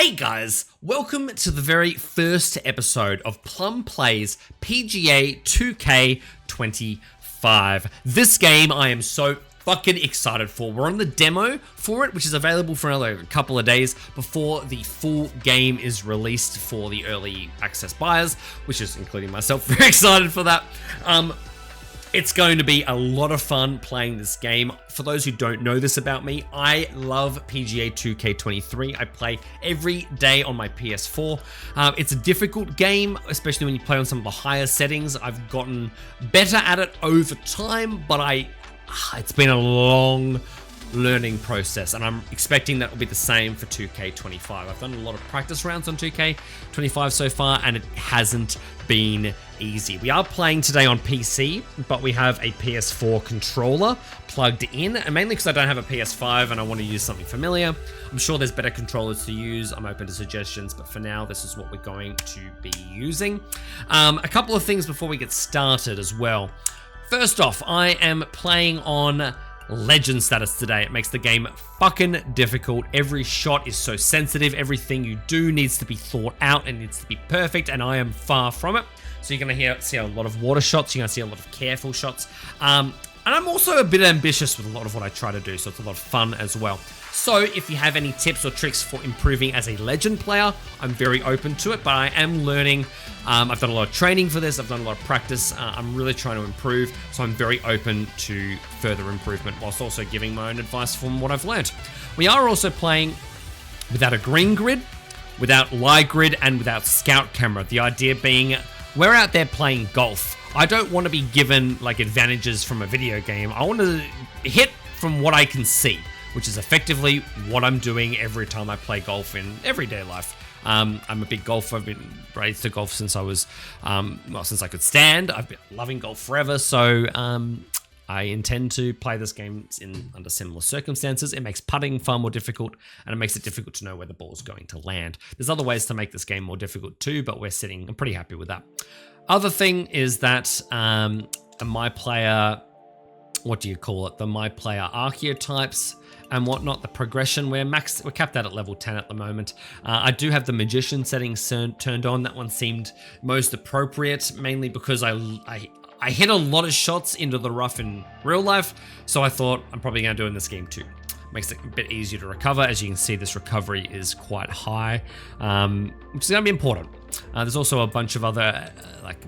Hey guys, welcome to the very first episode of Plum Plays PGA 2K25. This game I am so fucking excited for. We're on the demo for it, which is available for another couple of days before the full game is released for the early access buyers, which is including myself. Very excited for that. It's going to be a lot of fun playing this game. For those who don't know this about me, I love PGA 2K23. I play every day on my PS4. It's a difficult game, especially when you play on some of the higher settings. I've gotten better at it over time, but it's been a long learning process, and I'm expecting that will be the same for 2K25. I've done a lot of practice rounds on 2K25 so far, and it hasn't been easy. We are playing today on PC, but we have a PS4 controller plugged in, and mainly because I don't have a PS5 and I want to use something familiar. I'm sure there's better controllers to use. I'm open to suggestions, but for now, this is what we're going to be using. A couple of things before we get started as well. First off, I am playing on Legend status today. It makes the game fucking difficult. Every shot is so sensitive. Everything you do needs to be thought out and needs to be perfect, and I am far from it. So you're going to see a lot of water shots. You're going to see a lot of careful shots. And I'm also a bit ambitious with a lot of what I try to do, so it's a lot of fun as well. So if you have any tips or tricks for improving as a Legend player, I'm very open to it, but I am learning. I've done a lot of training for this. I've done a lot of practice. I'm really trying to improve, so I'm very open to further improvement whilst also giving my own advice from what I've learned. We are also playing without a green grid, without live grid, and without scout camera. The idea being we're out there playing golf. I don't want to be given like advantages from a video game. I want to hit from what I can see, which is effectively what I'm doing every time I play golf in everyday life. I'm a big golfer. I've been raised to golf since I was, since I could stand. I've been loving golf forever, so I intend to play this game under similar circumstances. It makes putting far more difficult, and it makes it difficult to know where the ball is going to land. There's other ways to make this game more difficult too, but I'm pretty happy with that. Other thing is that my player, what do you call it? The my player archetypes and whatnot, the progression, we're capped out at level 10 at the moment. I do have the magician settings turned on. That one seemed most appropriate, mainly because I hit a lot of shots into the rough in real life, so I thought I'm probably going to do it in this game too. Makes it a bit easier to recover. As you can see, this recovery is quite high, which is going to be important. There's also a bunch of other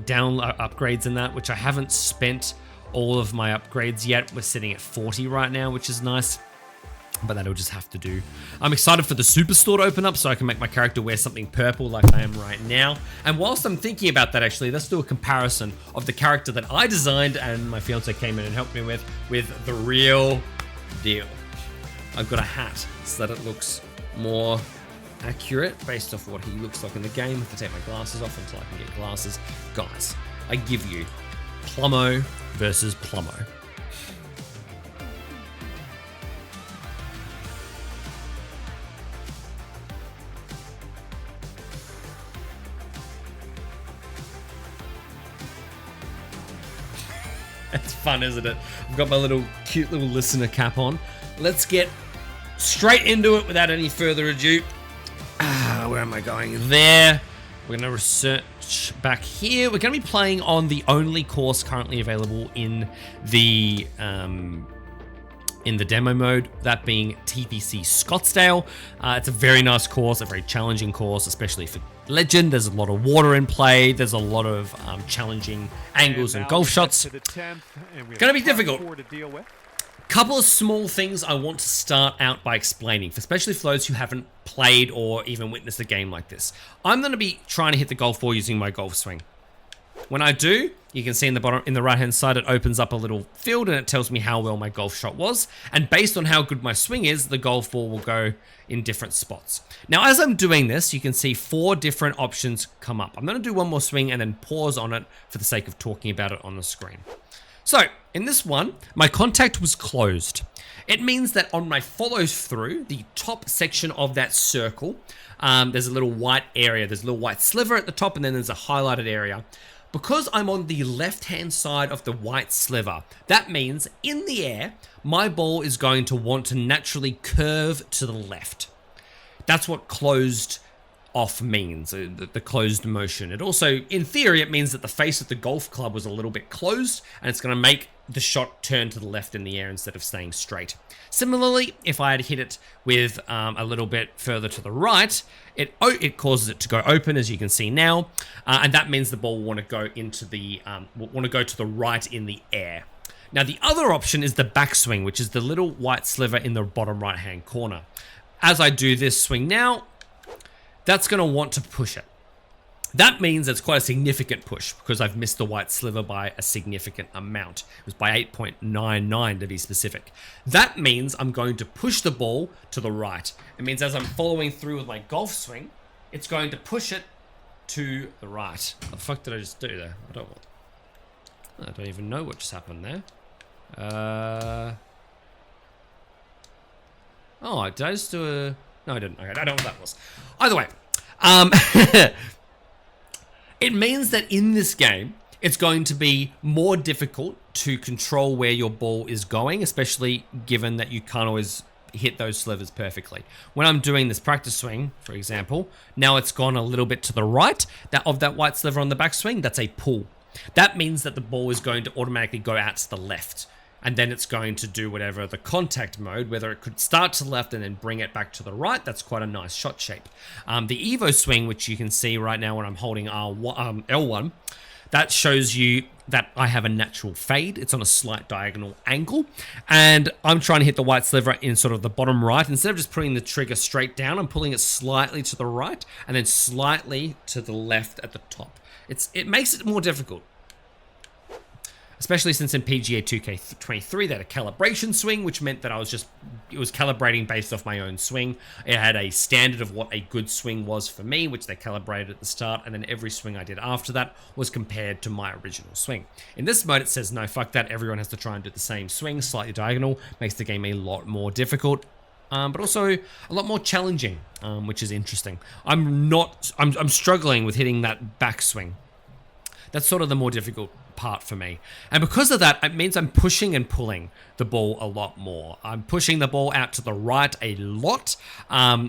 down upgrades in that, which I haven't spent all of my upgrades yet. We're sitting at 40 right now, which is nice, but that'll just have to do. I'm excited for the superstore to open up so I can make my character wear something purple like I am right now. And whilst I'm thinking about that, actually, let's do a comparison of the character that I designed and my fiance came in and helped me with the real deal. I've got a hat so that it looks more accurate based off what he looks like in the game. I have to take my glasses off until I can get glasses. Guys, I give you Plummo versus Plummo. It's fun, isn't it? I've got my cute little listener cap on. Let's get straight into it without any further ado. Where am I going? There. We're going to research back here. We're going to be playing on the only course currently available in the demo mode, that being TPC Scottsdale. It's a very nice course, a very challenging course, especially for Legend. There's a lot of water in play. There's a lot of challenging angles and golf shots. It's going to be difficult. Couple of small things I want to start out by explaining, especially for those who haven't played or even witnessed a game like this. I'm going to be trying to hit the golf ball using my golf swing. When I do, you can see in the right-hand side, it opens up a little field and it tells me how well my golf shot was. And based on how good my swing is, the golf ball will go in different spots. Now, as I'm doing this, you can see 4 different options come up. I'm going to do one more swing and then pause on it for the sake of talking about it on the screen. So, in this one, my contact was closed. It means that on my follow through, the top section of that circle, there's a little white area. There's a little white sliver at the top, and then there's a highlighted area. Because I'm on the left-hand side of the white sliver, that means in the air, my ball is going to want to naturally curve to the left. That's what closed off means, the closed motion. It also, in theory, it means that the face of the golf club was a little bit closed, and it's going to make the shot turn to the left in the air instead of staying straight. Similarly, if I had hit it with a little bit further to the right, it causes it to go open, as you can see now, and that means the ball will want to go into the to the right in the air. Now, the other option is the backswing, which is the little white sliver in the bottom right-hand corner. As I do this swing now, that's going to want to push it. That means it's quite a significant push because I've missed the white sliver by a significant amount. It was by 8.99 to be specific. That means I'm going to push the ball to the right. It means as I'm following through with my golf swing, it's going to push it to the right. What the fuck did I just do there? I don't even know what just happened there. Oh, did I just do a... No, I didn't. Okay, I don't know what that was. Either way, it means that in this game, it's going to be more difficult to control where your ball is going, especially given that you can't always hit those slivers perfectly. When I'm doing this practice swing, for example, now it's gone a little bit to the right of that white sliver on the backswing. That's a pull. That means that the ball is going to automatically go out to the left. And then it's going to do whatever the contact mode, whether it could start to the left and then bring it back to the right. That's quite a nice shot shape. The Evo swing, which you can see right now when I'm holding L1, that shows you that I have a natural fade. It's on a slight diagonal angle. And I'm trying to hit the white sliver in sort of the bottom right. Instead of just putting the trigger straight down, I'm pulling it slightly to the right and then slightly to the left at the top. It makes it more difficult. Especially since in PGA 2K25 they had a calibration swing, which meant that it was calibrating based off my own swing. It had a standard of what a good swing was for me, which they calibrated at the start, and then every swing I did after that was compared to my original swing. In this mode, it says, no, fuck that, everyone has to try and do the same swing, slightly diagonal, makes the game a lot more difficult. But also a lot more challenging, which is interesting. I'm struggling with hitting that backswing. That's sort of the more difficult part for me. And because of that, it means I'm pushing and pulling the ball a lot more. I'm pushing the ball out to the right a lot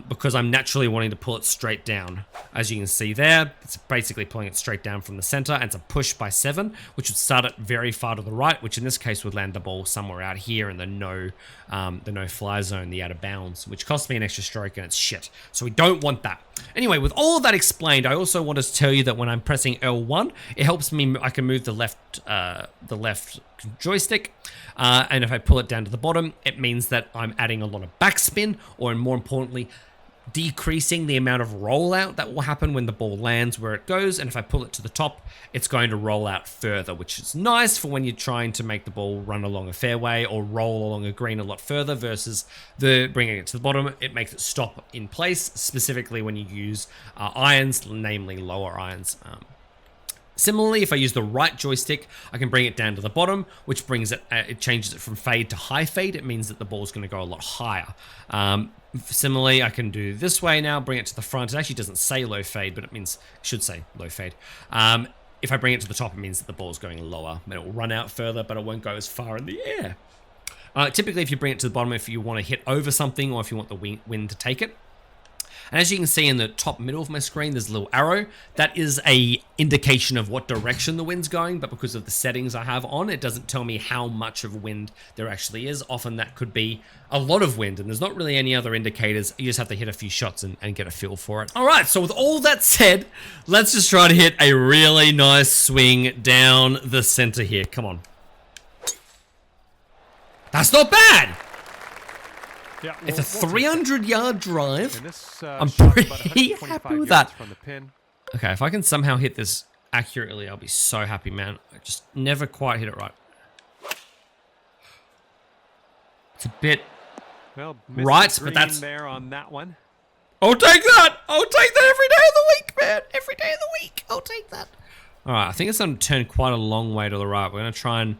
because I'm naturally wanting to pull it straight down. As you can see there, it's basically pulling it straight down from the center, and it's a push by 7, which would start it very far to the right, which in this case would land the ball somewhere out here in the no-fly zone, the out of bounds, which costs me an extra stroke and it's shit. So we don't want that. Anyway, with all of that explained, I also want to tell you that when I'm pressing L1, it helps me, I can move the left joystick, and if I pull it down to the bottom, it means that I'm adding a lot of backspin, or more importantly, decreasing the amount of rollout that will happen when the ball lands where it goes. And if I pull it to the top, it's going to roll out further, which is nice for when you're trying to make the ball run along a fairway or roll along a green a lot further, versus bringing it to the bottom. It makes it stop in place, specifically when you use irons, namely lower irons. Similarly, if I use the right joystick, I can bring it down to the bottom, which brings it changes it from fade to high fade. It means that the ball is going to go a lot higher. Similarly, I can do this way now, bring it to the front. It actually doesn't say low fade, but it should say low fade. If I bring it to the top, it means that the ball is going lower. It will run out further, but it won't go as far in the air. Typically, if you bring it to the bottom, if you want to hit over something or if you want the wind to take it. And as you can see in the top middle of my screen, there's a little arrow. That is a indication of what direction the wind's going, but because of the settings I have on, it doesn't tell me how much of wind there actually is. Often that could be a lot of wind, and there's not really any other indicators. You just have to hit a few shots and get a feel for it. All right, so with all that said, let's just try to hit a really nice swing down the center here. Come on. That's not bad! Yeah, it's a 300-yard drive. I'm pretty happy with that. Okay, if I can somehow hit this accurately, I'll be so happy, man. I just never quite hit it right. It's a bit right, but that's there on that one. I'll take that. I'll take that every day of the week, man. Every day of the week, I'll take that. All right, I think it's going to turn quite a long way to the right. We're going to try and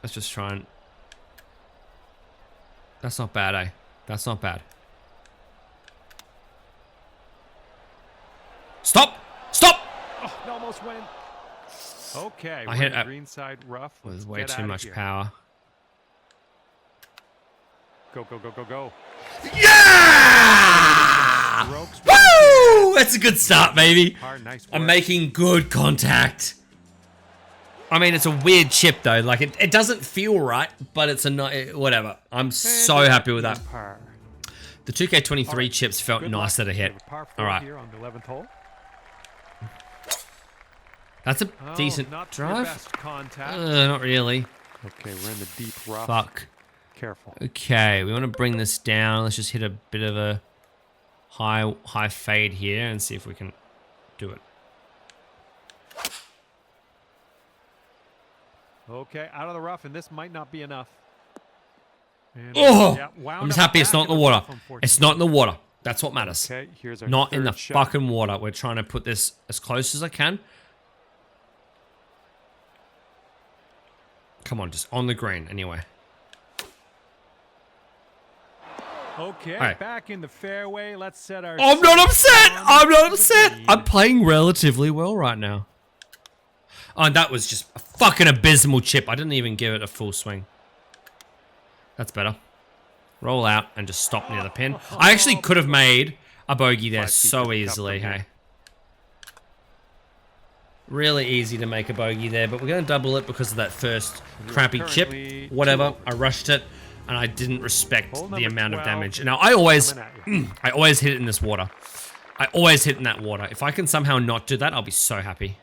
let's just try and. That's not bad, eh? That's not bad. Stop! Stop! Oh, it almost went. Okay, I hit the green side rough. With way too much power. Go, go, go, go, go. Yeah! Woo! That's a good start, baby. Nice work. I'm making good contact. I mean, it's a weird chip, though. Like, it doesn't feel right, but it's a whatever. I'm so happy with that. Par. The 2K23 chips felt nicer to hit. All right. Here on the 11th hole. That's a decent not drive. your best contact. Not really. Okay, we're in the deep rough. Fuck. Careful. Okay, we want to bring this down. Let's just hit a bit of a high fade here and see if we can do it. Okay, out of the rough, and this might not be enough. And, Oh! wound I'm just up happy it's back not in the rough, water. unfortunately. It's not in the water. That's what matters. Okay, here's our Not in the third shot. fucking water. We're trying to put this as close as I can. Come on, just on the green anyway. Okay, Right. back in the fairway. Let's set our. I'm not upset. on I'm not the upset. green. I'm playing relatively well right now. Oh, and that was just a fucking abysmal chip. I didn't even give it a full swing. That's better. Roll out and just stop near the pin. I actually could have made a bogey there 5 feet to so the cup easily, from here. hey. Really easy to make a bogey there, but we're going to double it because of that first crappy chip. currently Whatever, 2 I rushed it, and I didn't respect Hole the number amount of 12 damage. Now, I always coming at you. I always hit it in this water. I always hit in that water. If I can somehow not do that, I'll be so happy.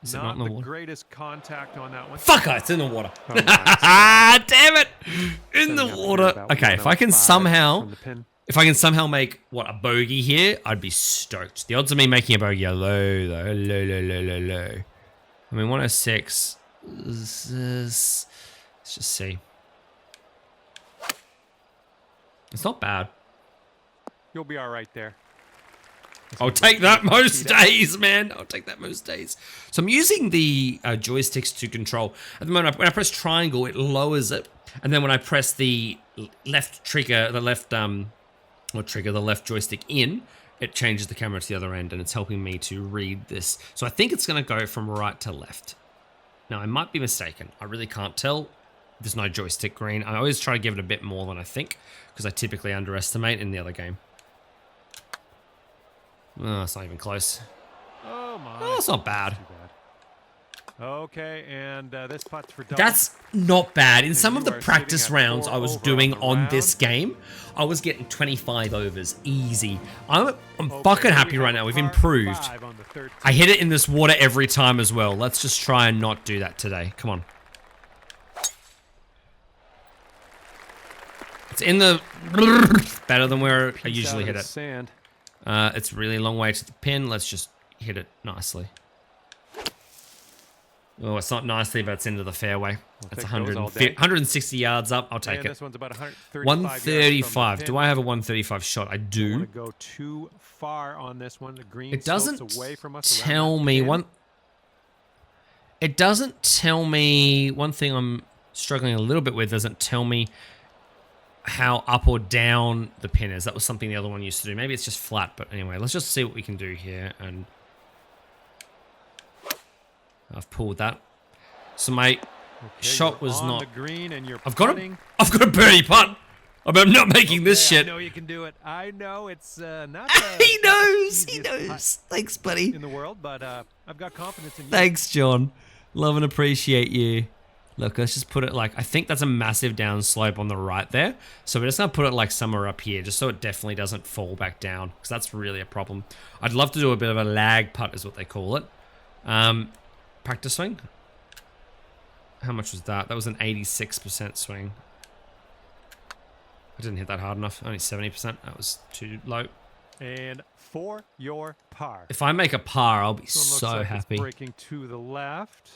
Is it not in the water? Greatest contact on that one. Fuck, it's in the water. Oh, nice. Ah, damn it! In the Setting up here water. about Okay, if I can 105 somehow... from the pin. If I can somehow make, what, a bogey here, I'd be stoked. The odds of me making a bogey are low, though. Low. I mean, 106. Let's just see. It's not bad. You'll be all right there. I'll take that most days, man. I'll take that most days. So I'm using the joysticks to control. At the moment, when I press triangle, it lowers it. And then when I press the left trigger, the left joystick in, it changes the camera to the other end, and it's helping me to read this. So I think it's going to go from right to left. Now, I might be mistaken. I really can't tell. There's no joystick green. I always try to give it a bit more than I think, because I typically underestimate in the other game. Oh, it's not even close. Oh my. Oh, it's not bad. Too bad. Okay, and this putt's for double. That's not bad. In some of the you are practice sitting at rounds 4 I was over doing on the on this round. game, I was getting 25 overs. Easy. I'm Okay, fucking here happy we right have now. We've par improved. 5 on the third I hit it in this water every time as well. Let's just try and not do that today. Come on. It's in the... better than where I piece usually out hit of it. the Sand. It's a really long way to the pin. Let's just hit it nicely. Oh, it's not nicely, but it's into the fairway. That's take those all day. 160 yards up. I'll take And it. this one's about 135 135. Do I have a 135 shot? I don't do. want to go too far on this one. The green It slopes doesn't away from us around tell that me pin. one. It doesn't tell me one thing I'm struggling a little bit with. Doesn't tell me how up or down the pin is. That was something the other one used to do. Maybe it's just flat, but anyway, let's just see what we can do here. And I've pulled that. So my Okay, shot you're was on not. the green and you're I've got putting. a birdie putt. I'm not making this Okay, shit. I know you can do it. I know it's not. He knows. the He easiest putt knows. Thanks, buddy. in the world, but I've got confidence in you. Thanks, John. Love and appreciate you. Look, let's just put it like, I think that's a massive down slope on the right there. So we're just going to put it like somewhere up here, just so it definitely doesn't fall back down, because that's really a problem. I'd love to do a bit of a lag putt is what they call it. Practice swing. How much was that? That was an 86% swing. I didn't hit that hard enough. Only 70%. That was too low. And for your par. If I make a par, I'll be This one looks so like happy. It's breaking to the left.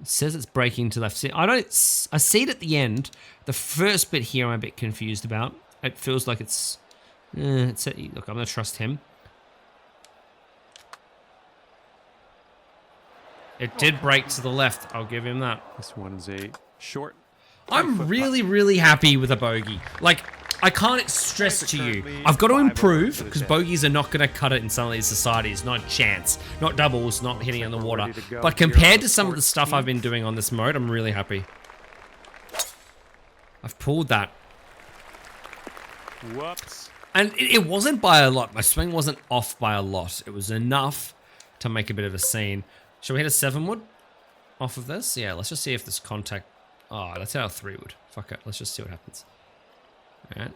It says it's breaking to left. See, I see it at the end. The first bit here I'm a bit confused about. It feels like it's look, I'm going to trust him. It did break to the left. I'll give him that. This one's a short. I'm really, really happy with a bogey. Like, I can't stress to you. I've got to improve, because bogeys are not going to cut it in some of these societies. Not a chance. Not doubles, not hitting in the water. But compared to some of the stuff I've been doing on this mode, I'm really happy. I've pulled that. Whoops. And it wasn't by a lot. My swing wasn't off by a lot. It was enough to make a bit of a scene. Shall we hit a 7 wood off of this? Yeah, let's just see if this contact... Oh, let's hit our 3 wood. Fuck it. Let's just see what happens. All right.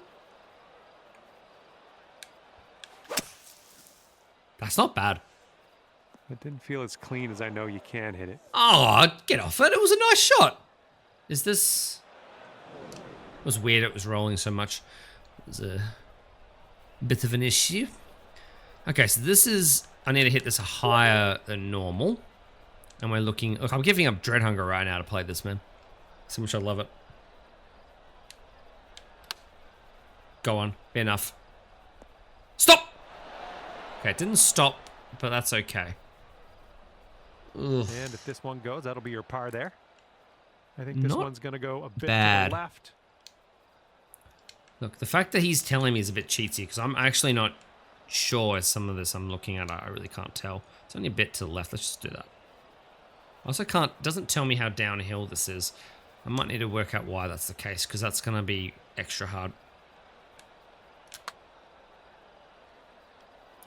That's not bad. It didn't feel as clean as I know you can hit it. Oh, get off it. It was a nice shot. Is this... It was weird it was rolling so much. It was a bit of an issue. Okay, so this is... I need to hit this higher than normal. And we're looking... Look, I'm giving up dread hunger right now to play this, man. So much I love it. Go on. Be enough. Stop! Okay, it didn't stop, but that's okay. Ugh. And if this one goes, that'll be your par there. I think this one's going to go a bit bad. to the left. Look, the fact that he's telling me is a bit cheatsy, because I'm actually not sure some of this I'm looking at. I really can't tell. It's only a bit to the left. Let's just do that. Also doesn't tell me how downhill this is. I might need to work out why that's the case, because that's going to be extra hard.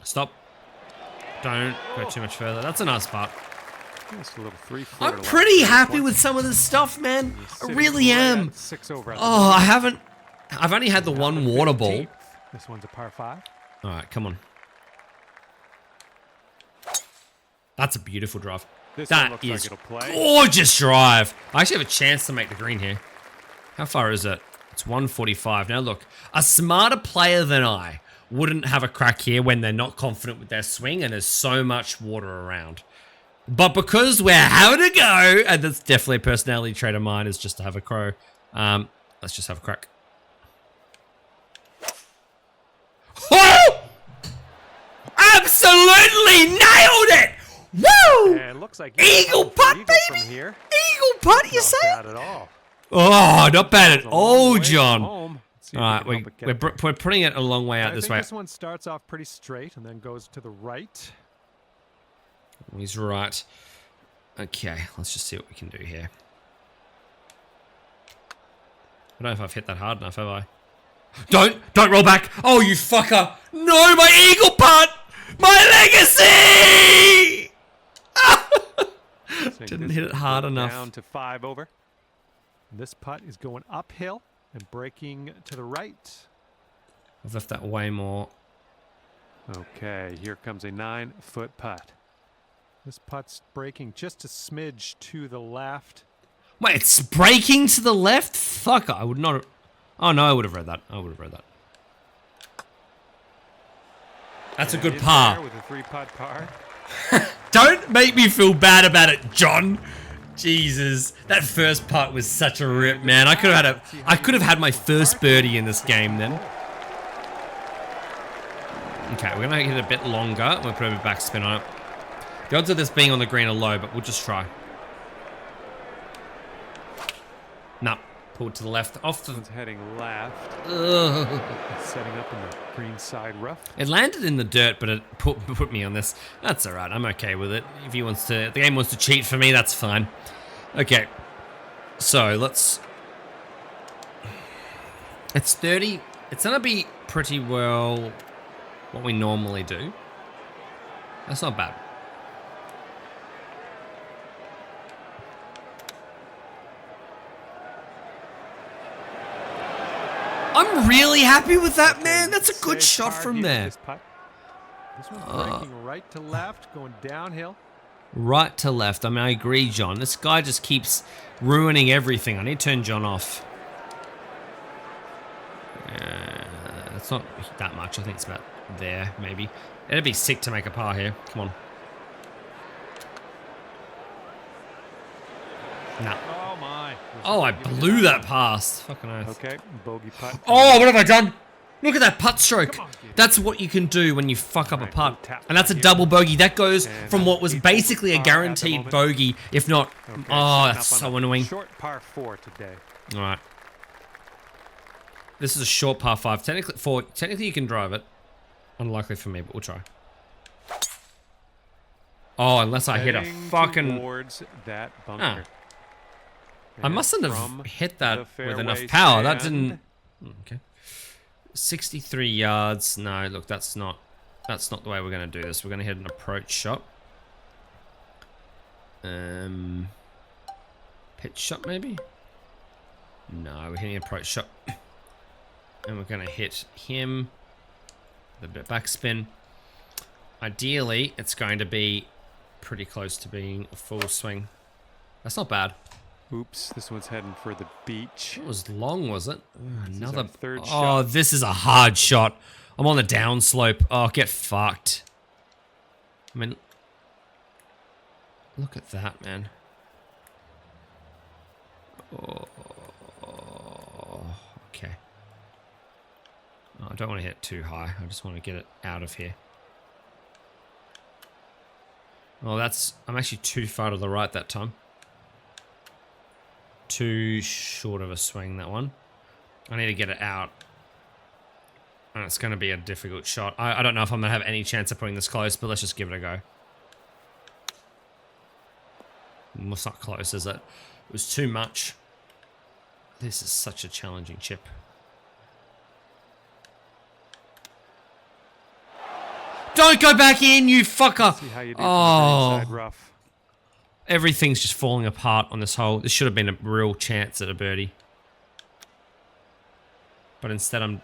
Stop. Don't go too much further. That's a nice putt. Just a little 3-4 I'm pretty happy with some of this stuff, man. I really am. 6 over Oh, I've only had the one water ball. This one's a par 5. All right, come on. That's a beautiful drive. That is like it'll play. Gorgeous drive. I actually have a chance to make the green here. How far is it? It's 145. Now look, a smarter player than I wouldn't have a crack here when they're not confident with their swing and there's so much water around. But because we're having a go, and that's definitely a personality trait of mine, is just to have a crow. Let's just have a crack. Oh! Absolutely nailed it! Woo! Yeah, it looks like eagle putt, baby! From here. Eagle putt, you say? Not bad at all. Oh, not bad at all, John. All right, we're putting it a long way out this way. This one starts off pretty straight and then goes to the right. He's right. Okay, let's just see what we can do here. I don't know if I've hit that hard enough, have I? Don't roll back. Oh, you fucker. No, my eagle putt. My legacy. Didn't hit it hard enough. Down to 5 over. This putt is going uphill and breaking to the right. I've left that way more. Okay, here comes a 9-foot putt. This putt's breaking just a smidge to the left. Wait, it's breaking to the left? Fuck, I would not have... Oh, no, I would have read that. I would have read that. That's a good par. With a 3-putt par. Don't make me feel bad about it, John. Jesus, that first putt was such a rip, man. I could have had my first birdie in this game then. Okay, we're gonna hit it a bit longer. We'll put a bit backspin on it. The odds of this being on the green are low, but we'll just try. Nah, pull it to the left. Off the... It's heading left. Ugh. Setting up in the green side rough. It landed in the dirt, but it put me on this. That's all right. I'm okay with it. If he wants to, if the game wants to cheat for me, that's fine. Okay. So let's. It's 30. It's gonna be pretty well what we normally do. That's not bad. I'm really happy with that, man. That's a good shot from there. This one's breaking right to left, going downhill. Right to left. I mean, I agree, John. This guy just keeps ruining everything. I need to turn John off. It's not that much. I think it's about there, maybe. It'd be sick to make a par here. Come on. Nah. Oh, my. Oh, I blew that past. Fucking oath. Okay, bogey putt. Oh, what have I done? Look at that putt stroke. That's what you can do when you fuck up a putt. And that's a double bogey. That goes from what was basically a guaranteed bogey, if not... Oh, that's so annoying. Short par 4 today. All right. This is a short par 5. Technically you can drive it. Unlikely for me, but we'll try. Oh, unless I hit a fucking... Towards that bunker. I mustn't have hit that with enough power. That didn't... Okay. 63 yards. No, look, that's not the way we're going to do this. We're going to hit an approach shot. Pitch shot, maybe? No, we're hitting an approach shot. And we're going to hit him. A bit of backspin. Ideally, it's going to be pretty close to being a full swing. That's not bad. Oops, this one's heading for the beach. It was long, was it? Another third Oh, shot. this is a hard shot. I'm on the downslope. Oh, get fucked. I mean, look at that, man. Oh, okay. Oh, I don't want to hit too high. I just want to get it out of here. Oh, I'm actually too far to the right that time. Too short of a swing, that one. I need to get it out. And it's going to be a difficult shot. I don't know if I'm going to have any chance of putting this close, but let's just give it a go. It's not close, is it? It was too much. This is such a challenging chip. Don't go back in, you fucker! See how you do from the inside rough. Everything's just falling apart on this hole. This should have been a real chance at a birdie. But instead I'm...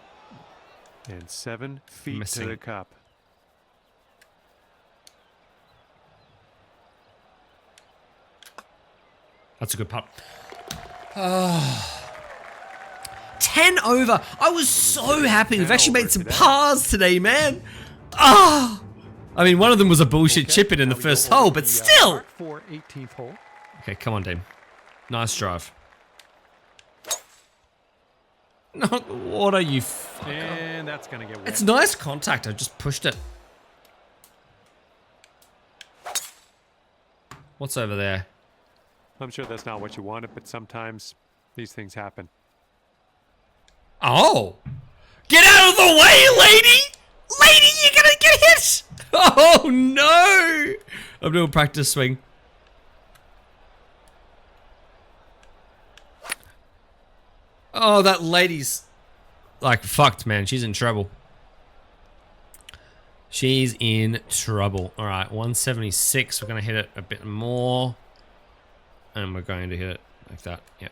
And 7 feet missing. to the cup. That's a good putt. 10 over. I was so happy. We've actually made some pars today, man. Ah! I mean, one of them was a bullshit chip in the first hole, but still. For 18th hole. Okay, come on, Dean. Nice drive. Not the water, you fucker. And that's going to get wet. It's nice contact. I just pushed it. What's over there? I'm sure that's not what you wanted, but sometimes these things happen. Oh! Get out of the way, lady! Lady, you're gonna get hit! Oh, no! I'm doing a practice swing. Oh, that lady's like fucked, man. She's in trouble. She's in trouble. All right, 176. We're going to hit it a bit more. And we're going to hit it like that. Yeah.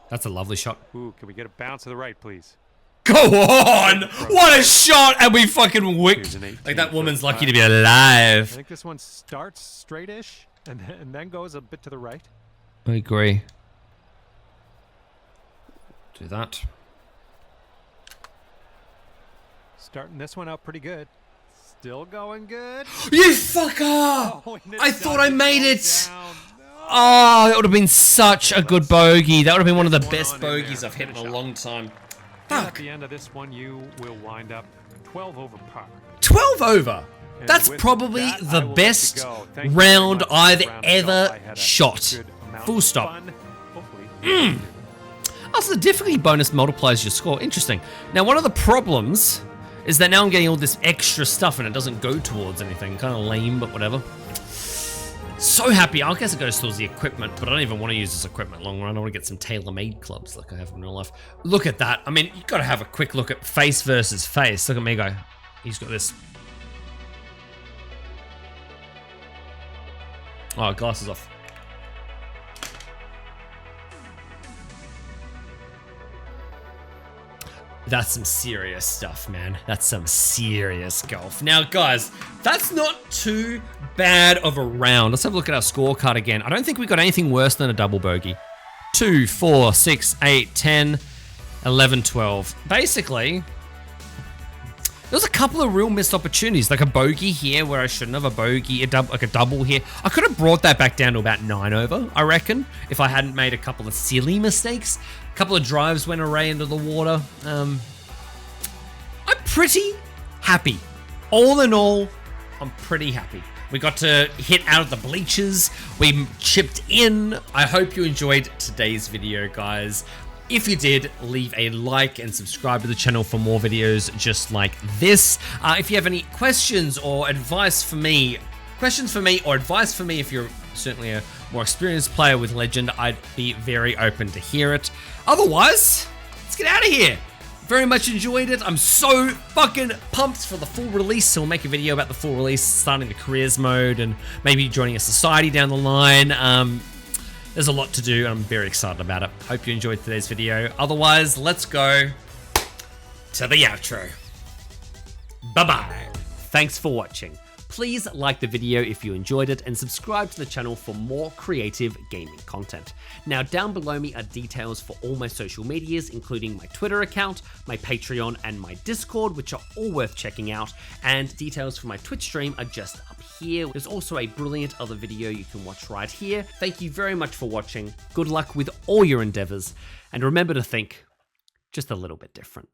That's a lovely shot. Ooh, can we get a bounce to the right, please? Go on! What a shot! And we fucking wicked. Like, that woman's lucky to be I alive. think this one starts straight-ish and then goes a bit to the right. I agree. Do that. Starting this one out pretty good. Still going good. You fucker! Oh, I thought I made it! Down. No. Oh, that would have been such a good bogey. That would have been one of the best bogeys I've hit in a long time. At Fuck. the end of this one, you will wind up 12 over par. 12 over? That's with probably that, the I will let best you go. Thank you round very much for I've this round of golf. ever I had a shot. good amount Full of stop. fun. Hopefully. Also, the difficulty bonus multiplies your score. Interesting. Now, one of the problems is that now I'm getting all this extra stuff and it doesn't go towards anything. Kind of lame, but whatever. So happy. I guess it goes towards the equipment, but I don't even want to use this equipment long run. I want to get some tailor-made clubs like I have in real life. Look at that. I mean, you've got to have a quick look at face versus face. Look at me go. He's got this. Oh, glasses off. That's some serious stuff, man. That's some serious golf. Now, guys, that's not too bad of a round. Let's have a look at our scorecard again. I don't think we got anything worse than a double bogey. 2, 4, 6, 8, 10, 11, 12. Basically, there was a couple of real missed opportunities, like a bogey here where I shouldn't have, a bogey, like a double here. I could have brought that back down to about 9 over, I reckon, if I hadn't made a couple of silly mistakes. A couple of drives went array into the water. I'm pretty happy. All in all, I'm pretty happy. We got to hit out of the bleachers. We chipped in. I hope you enjoyed today's video, guys. If you did, leave a like and subscribe to the channel for more videos just like this. If you have any questions or advice for me, questions for me or advice for me, if you're certainly a more experienced player with Legend, I'd be very open to hear it. Otherwise, let's get out of here. Very much enjoyed it. I'm so fucking pumped for the full release. So we'll make a video about the full release, starting the careers mode and maybe joining a society down the line. There's a lot to do and I'm very excited about it. Hope you enjoyed today's video. Otherwise, let's go to the outro. Bye-bye. Thanks for watching. Please like the video if you enjoyed it and subscribe to the channel for more creative gaming content. Now down below me are details for all my social medias, including my Twitter account, my Patreon and my Discord, which are all worth checking out, and details for my Twitch stream are just up here. There's also a brilliant other video you can watch right here. Thank you very much for watching. Good luck with all your endeavors, and remember to think just a little bit different.